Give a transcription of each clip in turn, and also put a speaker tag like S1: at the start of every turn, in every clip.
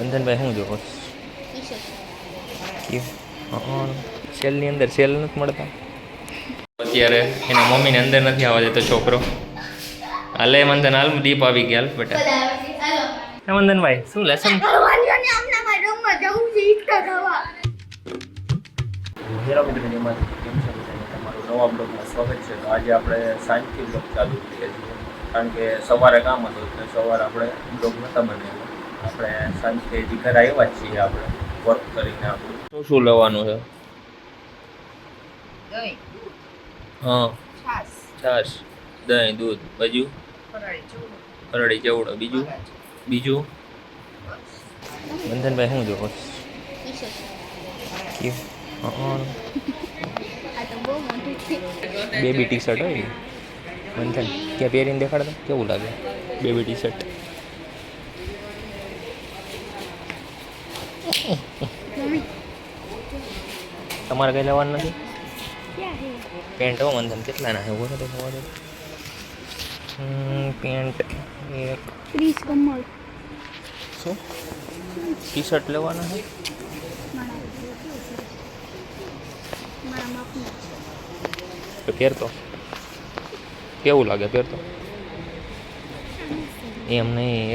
S1: બંધનભાઈ શું જોવો સેલની અંદર સેલ નથી મળતા અત્યારે એના મમ્મીને અંદર નથી આવવા દેતો છોકરો. હાલે મંથન હાલ દીપ આવી ગયા બેટા. હે મંથનભાઈ શું લેસન તમારું નવા બ્લોગમાં સ્વાગત છે. તો આજે આપણે સાંજથી બ્લોગ ચાલુ કરીએ છીએ કારણ કે સવારે કામ હતું એટલે સવારે આપણે બ્લોગ નહોતા બનાવ્યા. આપણે સાંજથી હજી ઘરે આવ્યા જ છીએ આપણે વર્ક કરીને. આપણું શું લેવાનું છે? હા છાશ દહીં દૂધ બાજુ ફરાળી ચેવડો બીજું બંધનભાઈ શું જોવો બેબી ટી શર્ટ હોય બંધન ક્યાં પહેરીને દેખાડતા કેવું લાગે બેબી ટી શર્ટ? તમારે કઈ લેવાનું નથી? પેન્ટ હો મંથન કેટલાના છે? ઓછો તો ખબર પેન્ટ એક
S2: 30 કમળ.
S1: શું ટી શર્ટ લેવાના છે? તો પહેરતો કેવું લાગે પહેરતો? એમ નહીં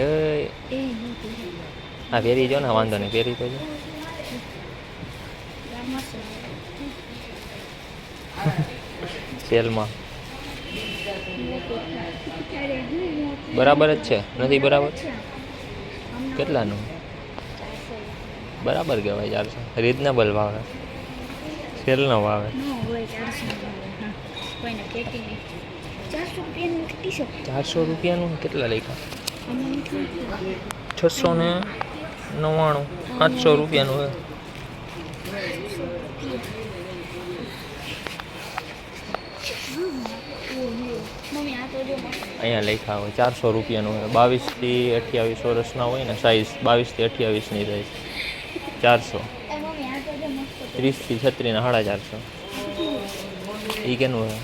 S1: હા પહેરી જો ને વાંધો નહીં પહેરી તો જો. સેલમાં બરાબર જ છે નથી બરાબર? કેટલાનું? બરાબર કહેવાય 400 રીઝનેબલ ભાવે સેલનો ભાવે. 400 રૂપિયાનું કેટલા લખ્યા? 699 700 રૂપિયાનું હોય. અહીંયા લખ્યા હોય 400 રૂપિયાનું હોય. 22 થી 28 વર્ષના હોય ને સાઈઝ 22 થી 28ની સાઈઝ 400. 30 થી 36 ના 450. એ કેનું હોય?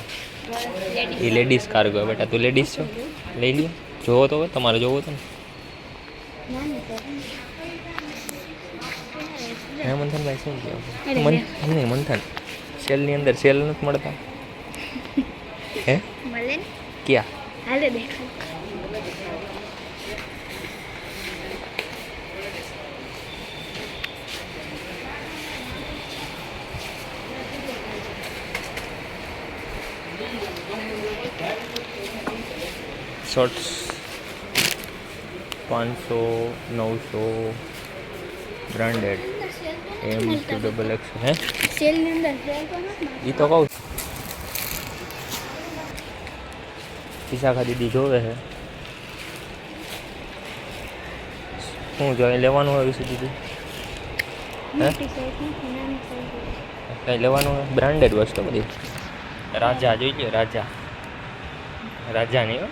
S1: એ લેડીઝ કાર્ગો બેટા. તું લેડીઝ છો લઈ લ્યો. જોવો તો તમારે જોવો તો ને. હે મંથનભાઈ શું કહો? નહીં મંથન સેલની અંદર સેલ નથી મળતા? હે
S2: મળે ને
S1: ક્યાં?
S2: હાલે દેખાય.
S1: શોર્ટ્સ 500 900 બ્રાન્ડેડ એમ ટુ ડબલ એક્સ. હે
S2: સેલની અંદર સેલ તો નથી.
S1: એ તો કહું વિશાખા દીદી જોવે છે શું જોઈએ લેવાનું હોય વિશે દીદી? હે કઈ લેવાનું હોય? બ્રાન્ડેડ વસ્તુ બધી. રાજા જોઈ લ્યો રાજા. રાજાની હો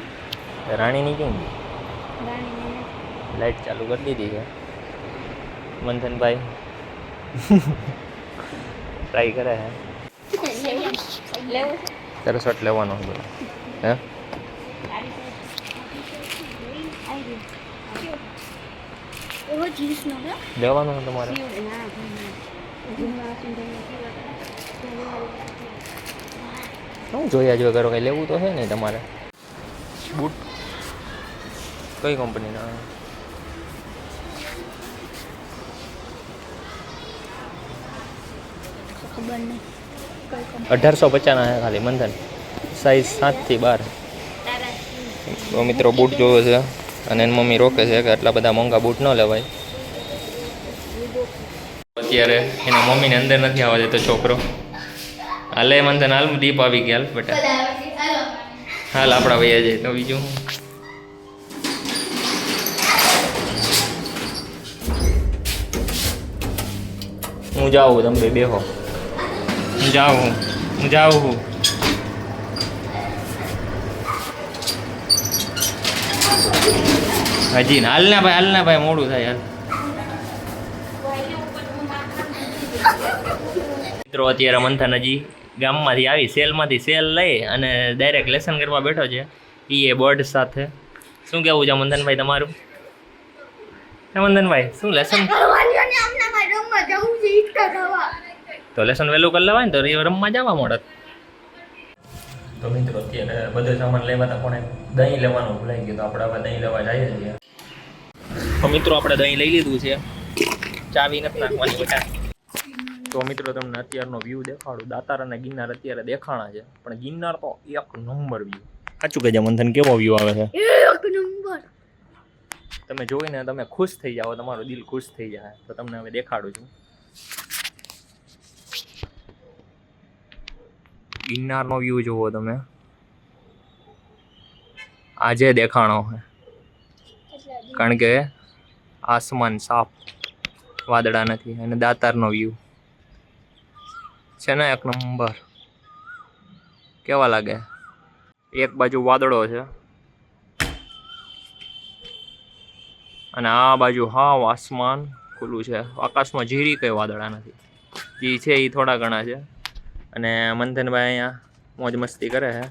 S1: રાણીની કેમ? લાઈટ ચાલુ કરી દીધી છે મંથનભાઈ. ટ્રાય કરે હે તારે શર્ટ લેવાનો હોય બોલો? હે લેવાનું હોય તમારે? શું જોયા જો કરો કંઈ લેવું તો છે નહીં તમારે? બૂટ કઈ કંપનીના?
S2: ખબર નહીં.
S1: 1850 ના છે ખાલી મંથન. સાઈઝ 7 થી 12. તો મિત્રો બૂટ જોવે છે અને એની મમ્મી રોકે છે કે આટલા બધા મોંઘા બૂટ ન લેવાય. અત્યારે એના મમ્મીને અંદર નથી આવવા દેતો છોકરો. હાલે મંથન હાલ દીપ આવી ગયા બેટા. હાલ આપણા વૈયા જાય તો બીજું હું જાઉં તમે બેહો. હું જાઉં હજી હાલ ના ભાઈ મોડું થાય યાર. મિત્રો અત્યારે મંથન હજી ગામમાંથી આવી સેલમાંથી સેલ લઈ અને ડાયરેક્ટ લેસન કરવા બેઠો છે એ બોર્ડ સાથે. શું કહેવું છે મંથનભાઈ તમારું? હેમંતનભાઈ શું લેસન તો લેસન વહેલું કરી લેવાય ને તો રમવા જવા મળત. તો મિત્રો અત્યારે બધો સામાન લેવા હતા પણ દહીં લેવાનું ભૂલાઈ ગયું તો આપણે હવે દહીં લેવા જઈએ છીએ. તો મિત્રો આપણે દહીં લઈ લીધું છે, ચાવી નથી નાખવાની બેટા. તો મિત્રો તમને અત્યારનો વ્યૂ દેખાડું. દાતાર અને ગિરનાર અત્યારે દેખાણા છે, પણ ગિરનાર તો એક નંબર વ્યૂ. સાચું કહેજે મંથન, કેવો વ્યૂ આવે છે?
S2: એક નંબર.
S1: તમે જોઈને તમે ખુશ થઈ જાઓ, તમારું દિલ ખુશ થઈ જાય. તો તમને હવે દેખાડું છું. ગિરનારનો વ્યૂ જુઓ તમે. આજે દેખાણો છે કારણ કે આસમાન સાફ, વાદળા નથી. અને દાતારનો વ્યૂ છે ને એક નંબર. કેવા લાગે? એક બાજુ વાદળો છે અને આ બાજુ હાવ આસમાન ખુલ્લું છે. આકાશમાં ઝીરી કઈ વાદળા નથી. જે છે એ થોડા ઘણા છે. અને મંથનભાઈ અહીંયા મોજ મસ્તી કરે છે.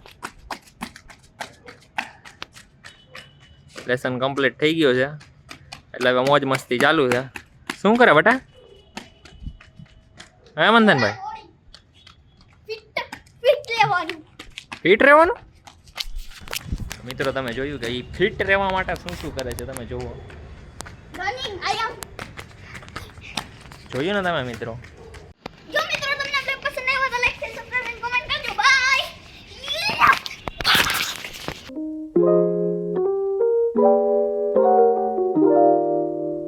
S1: લેસન કમ્પ્લીટ થઈ ગયો છે એટલે હવે મોજ મસ્તી ચાલુ છે. શું કરે બટા? હે મંથનભાઈ? ફિટ રહેવાનું? મિત્રો તમે જોયું કે એ ફિટ રહેવા માટે શું શું કરે છે તમે જુઓ. જોયું ને તમે મિત્રો?